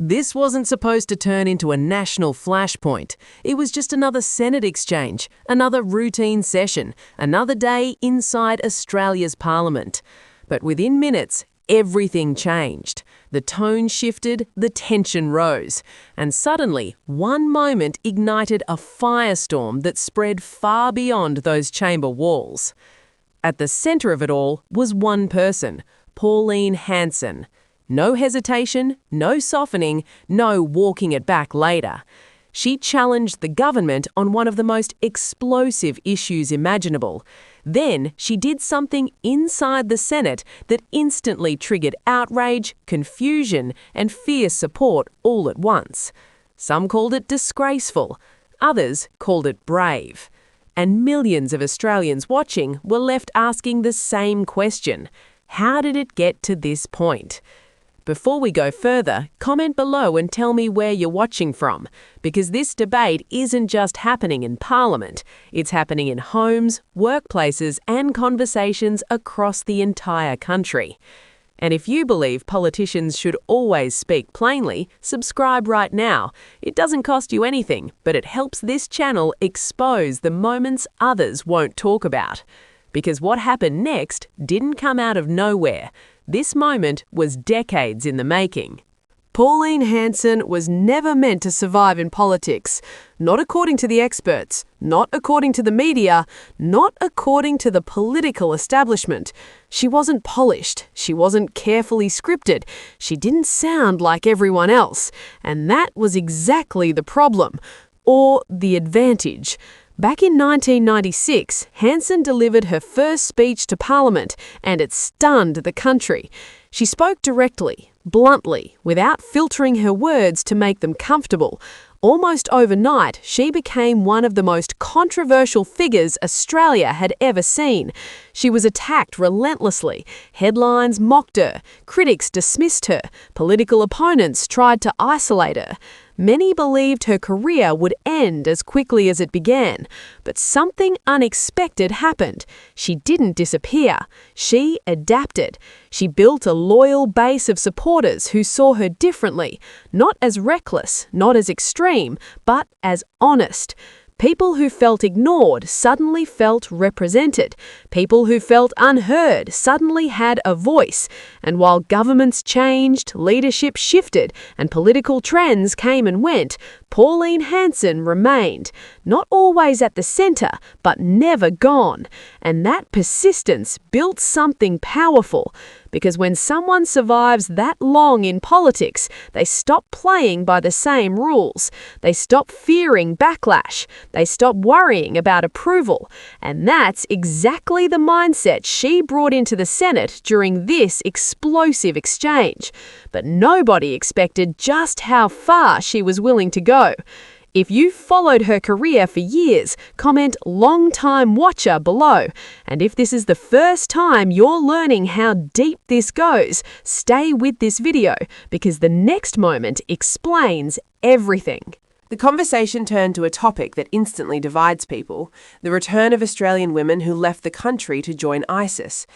This wasn't supposed to turn into a national flashpoint. It was just another Senate exchange, another routine session, another day inside Australia's Parliament. But within minutes, everything changed. The tone shifted, the tension rose, and suddenly, one moment ignited a firestorm that spread far beyond those chamber walls. At the centre of it all was one person, Pauline Hanson. No hesitation, no softening, no walking it back later. She challenged the government on one of the most explosive issues imaginable. Then she did something inside the Senate that instantly triggered outrage, confusion, and fierce support all at once. Some called it disgraceful, others called it brave. And millions of Australians watching were left asking the same question: how did it get to this point? Before we go further, comment below and tell me where you're watching from, because this debate isn't just happening in Parliament, it's happening in homes, workplaces, and conversations across the entire country. And if you believe politicians should always speak plainly, subscribe right now. It doesn't cost you anything, but it helps this channel expose the moments others won't talk about. Because what happened next didn't come out of nowhere. This moment was decades in the making. Pauline Hanson was never meant to survive in politics, not according to the experts, not according to the media, not according to the political establishment. She wasn't polished, she wasn't carefully scripted, she didn't sound like everyone else, and that was exactly the problem, or the advantage. Back in 1996, Hanson delivered her first speech to Parliament, and it stunned the country. She spoke directly, bluntly, without filtering her words to make them comfortable. Almost overnight, she became one of the most controversial figures Australia had ever seen. She was attacked relentlessly. Headlines mocked her. Critics dismissed her. Political opponents tried to isolate her. Many believed her career would end as quickly as it began. But something unexpected happened. She didn't disappear. She adapted. She built a loyal base of supporters who saw her differently, not as reckless, not as extreme, but as honest. People who felt ignored suddenly felt represented. People who felt unheard suddenly had a voice. And while governments changed, leadership shifted, and political trends came and went, Pauline Hanson remained. Not always at the centre, but never gone. And that persistence built something powerful. Because when someone survives that long in politics, they stop playing by the same rules. They stop fearing backlash. They stop worrying about approval. And that's exactly the mindset she brought into the Senate during this explosive exchange. But nobody expected just how far she was willing to go. If you've followed her career for years, comment "long-time watcher" below. And if this is the first time you're learning how deep this goes, stay with this video, because the next moment explains everything. The conversation turned to a topic that instantly divides people: the return of Australian women who left the country to join ISIS.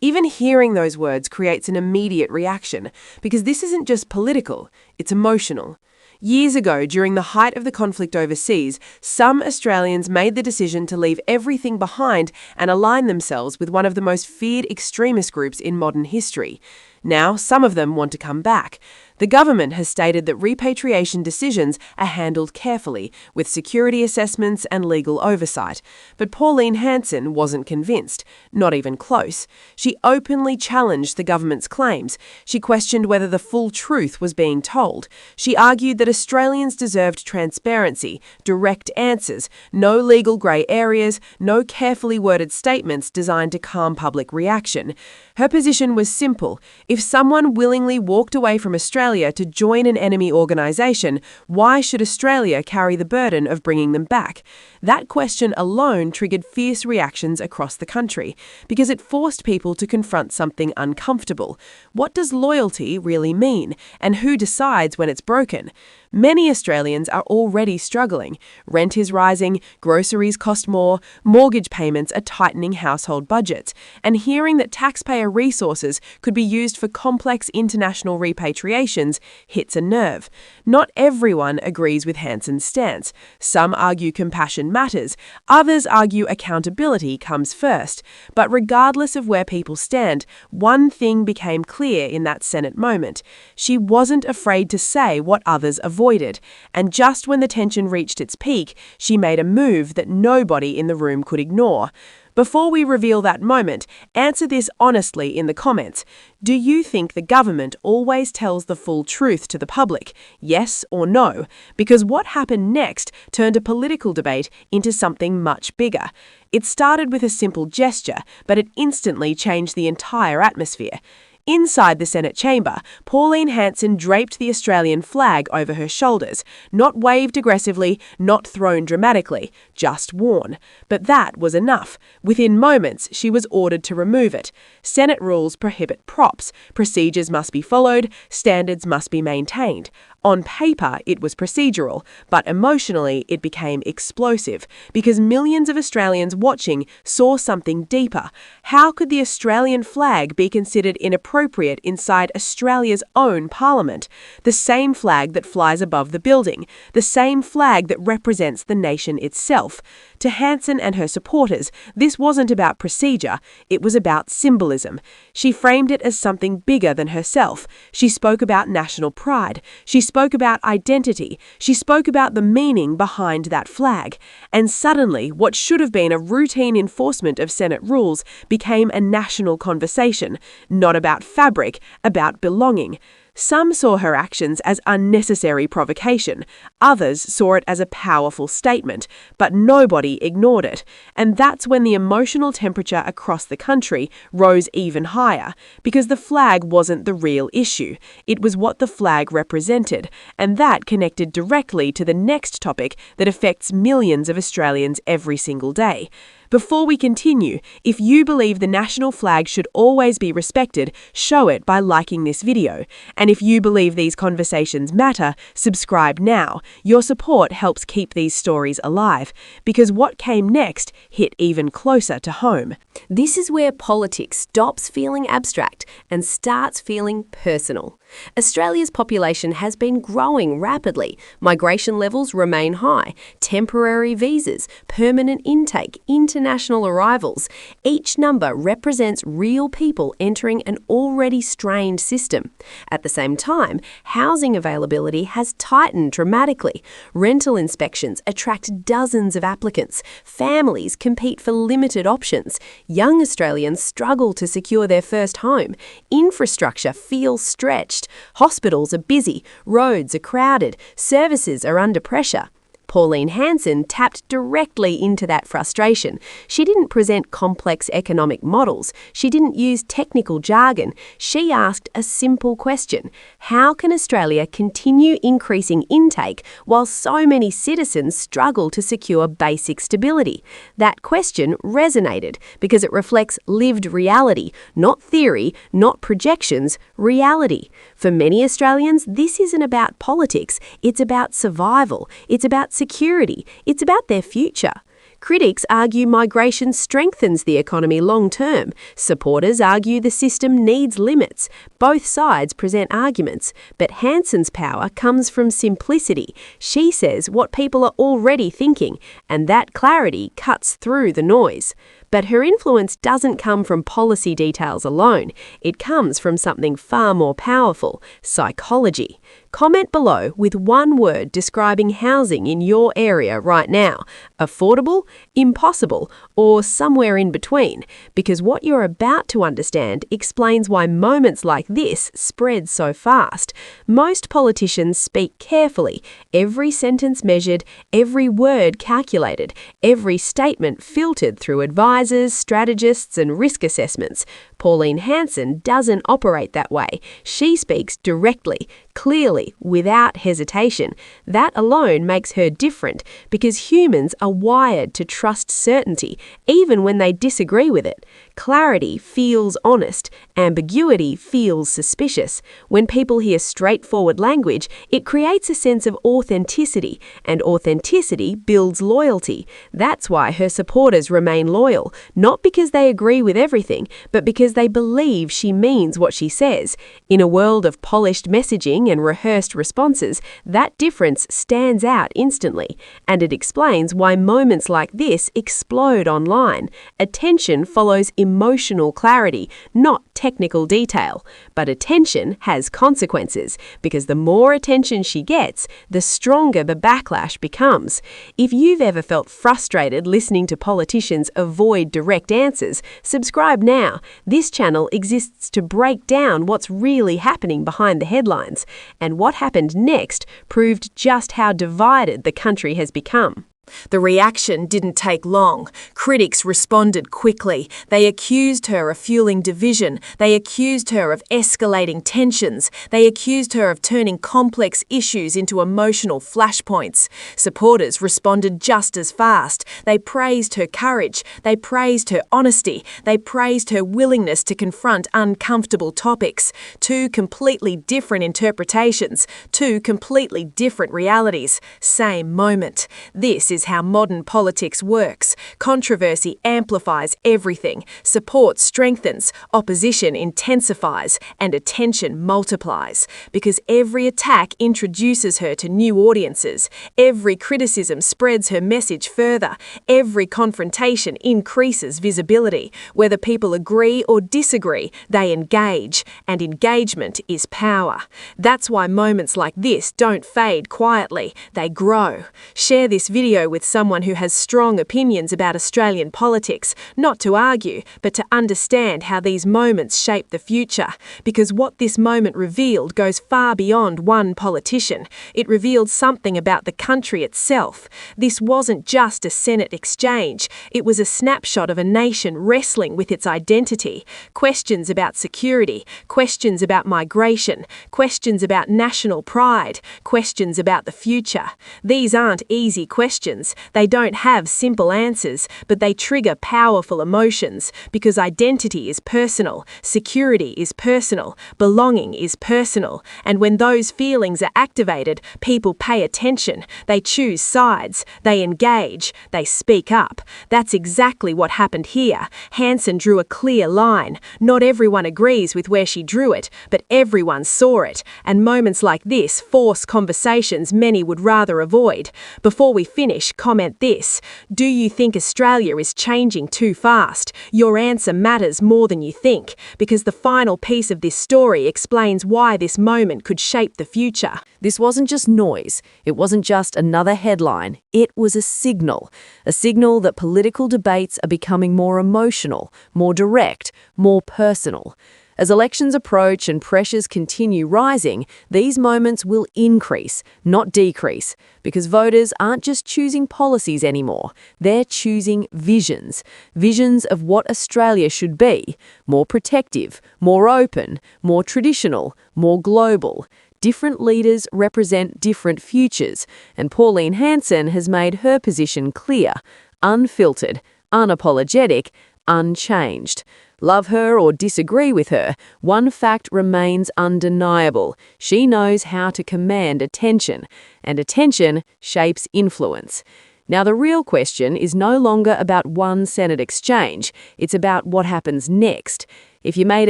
Even hearing those words creates an immediate reaction, because this isn't just political, it's emotional. Years ago, during the height of the conflict overseas, some Australians made the decision to leave everything behind and align themselves with one of the most feared extremist groups in modern history. Now, some of them want to come back. The government has stated that repatriation decisions are handled carefully, with security assessments and legal oversight. But Pauline Hanson wasn't convinced, not even close. She openly challenged the government's claims. She questioned whether the full truth was being told. She argued that Australians deserved transparency, direct answers, no legal grey areas, no carefully worded statements designed to calm public reaction. Her position was simple: if someone willingly walked away from Australia to join an enemy organisation, why should Australia carry the burden of bringing them back? That question alone triggered fierce reactions across the country, because it forced people to confront something uncomfortable. What does loyalty really mean, and who decides when it's broken? Many Australians are already struggling. Rent is rising, groceries cost more, mortgage payments are tightening household budgets, and hearing that taxpayer resources could be used for complex international repatriations hits a nerve. Not everyone agrees with Hanson's stance. Some argue compassion matters, others argue accountability comes first. But regardless of where people stand, one thing became clear in that Senate moment. She wasn't afraid to say what others avoided, and just when the tension reached its peak, she made a move that nobody in the room could ignore. Before we reveal that moment, answer this honestly in the comments. Do you think the government always tells the full truth to the public? Yes or no? Because what happened next turned a political debate into something much bigger. It started with a simple gesture, but it instantly changed the entire atmosphere. Inside the Senate chamber, Pauline Hanson draped the Australian flag over her shoulders, not waved aggressively, not thrown dramatically, just worn. But that was enough. Within moments, she was ordered to remove it. Senate rules prohibit props. Procedures must be followed, standards must be maintained. On paper, it was procedural, but emotionally, it became explosive because millions of Australians watching saw something deeper. How could the Australian flag be considered inappropriate inside Australia's own parliament? The same flag that flies above the building, the same flag that represents the nation itself. To Hanson and her supporters, this wasn't about procedure, it was about symbolism. She framed it as something bigger than herself. She spoke about national pride. She spoke about identity. She spoke about the meaning behind that flag. And suddenly, what should have been a routine enforcement of Senate rules became a national conversation, not about fabric, about belonging. Some saw her actions as unnecessary provocation. Others saw it as a powerful statement, but nobody ignored it. And that's when the emotional temperature across the country rose even higher, because the flag wasn't the real issue. It was what the flag represented, and that connected directly to the next topic that affects millions of Australians every single day. Before we continue, if you believe the national flag should always be respected, show it by liking this video. And if you believe these conversations matter, subscribe now. Your support helps keep these stories alive, because what came next hit even closer to home. This is where politics stops feeling abstract and starts feeling personal. Australia's population has been growing rapidly. Migration levels remain high. Temporary visas, permanent intake, international arrivals. Each number represents real people entering an already strained system. At the same time, housing availability has tightened dramatically. Rental inspections attract dozens of applicants. Families compete for limited options. Young Australians struggle to secure their first home. Infrastructure feels stretched. Hospitals are busy. Roads are crowded. Services are under pressure. Pauline Hanson tapped directly into that frustration. She didn't present complex economic models. She didn't use technical jargon. She asked a simple question: how can Australia continue increasing intake while so many citizens struggle to secure basic stability? That question resonated because it reflects lived reality, not theory, not projections, reality. For many Australians, this isn't about politics. It's about survival. It's about security. It's about their future. Critics argue migration strengthens the economy long term. Supporters argue the system needs limits. Both sides present arguments, but Hanson's power comes from simplicity. She says what people are already thinking, and that clarity cuts through the noise. But her influence doesn't come from policy details alone. It comes from something far more powerful: psychology. Comment below with one word describing housing in your area right now: affordable, impossible, or somewhere in between, because what you're about to understand explains why moments like this spread so fast. Most politicians speak carefully, every sentence measured, every word calculated, every statement filtered through advisors, strategists, and risk assessments. Pauline Hanson doesn't operate that way. She speaks directly, clearly, without hesitation. That alone makes her different, because humans are wired to trust certainty, even when they disagree with it. Clarity feels honest, ambiguity feels suspicious. When people hear straightforward language, it creates a sense of authenticity, and authenticity builds loyalty. That's why her supporters remain loyal, not because they agree with everything, but because they believe she means what she says. In a world of polished messaging and rehearsed responses, that difference stands out instantly, and it explains why moments like this explode online. Attention follows emotional clarity, not technical detail. But attention has consequences, because the more attention she gets, the stronger the backlash becomes. If you've ever felt frustrated listening to politicians avoid direct answers, subscribe now. This channel exists to break down what's really happening behind the headlines. And what happened next proved just how divided the country has become. The reaction didn't take long. Critics responded quickly. They accused her of fueling division. They accused her of escalating tensions. They accused her of turning complex issues into emotional flashpoints. Supporters responded just as fast. They praised her courage. They praised her honesty. They praised her willingness to confront uncomfortable topics. Two completely different interpretations. Two completely different realities. Same moment. This is how modern politics works. Controversy amplifies everything. Support strengthens, opposition intensifies, and attention multiplies. Because every attack introduces her to new audiences. Every criticism spreads her message further. Every confrontation increases visibility. Whether people agree or disagree, they engage, and engagement is power. That's why moments like this don't fade quietly. They grow. Share this video with someone who has strong opinions about Australian politics, not to argue, but to understand how these moments shape the future. Because what this moment revealed goes far beyond one politician. It revealed something about the country itself. This wasn't just a Senate exchange. It was a snapshot of a nation wrestling with its identity. Questions about security, questions about migration, questions about national pride, questions about the future. These aren't easy questions. They don't have simple answers, but they trigger powerful emotions, because identity is personal, security is personal, belonging is personal, and when those feelings are activated, people pay attention, they choose sides, they engage, they speak up. That's exactly what happened here. Hanson drew a clear line. Not everyone agrees with where she drew it, but everyone saw it, and moments like this force conversations many would rather avoid. Before we finish, comment this. Do you think Australia is changing too fast? Your answer matters more than you think, because the final piece of this story explains why this moment could shape the future. This wasn't just noise. It wasn't just another headline. It was a signal that political debates are becoming more emotional, more direct, more personal. As elections approach and pressures continue rising, these moments will increase, not decrease, because voters aren't just choosing policies anymore, they're choosing visions. Visions of what Australia should be: more protective, more open, more traditional, more global. Different leaders represent different futures, and Pauline Hanson has made her position clear: unfiltered, unapologetic, unchanged. Love her or disagree with her, one fact remains undeniable. She knows how to command attention, and attention shapes influence. Now, the real question is no longer about one Senate exchange. It's about what happens next. If you made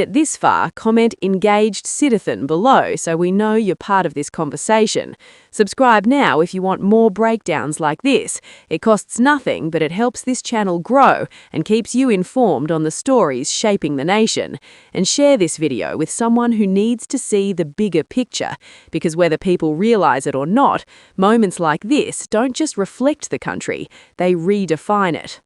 it this far, comment "engaged citizen" below so we know you're part of this conversation. Subscribe now if you want more breakdowns like this. It costs nothing, but it helps this channel grow and keeps you informed on the stories shaping the nation. And share this video with someone who needs to see the bigger picture, because whether people realize it or not, moments like this don't just reflect the country, they redefine it.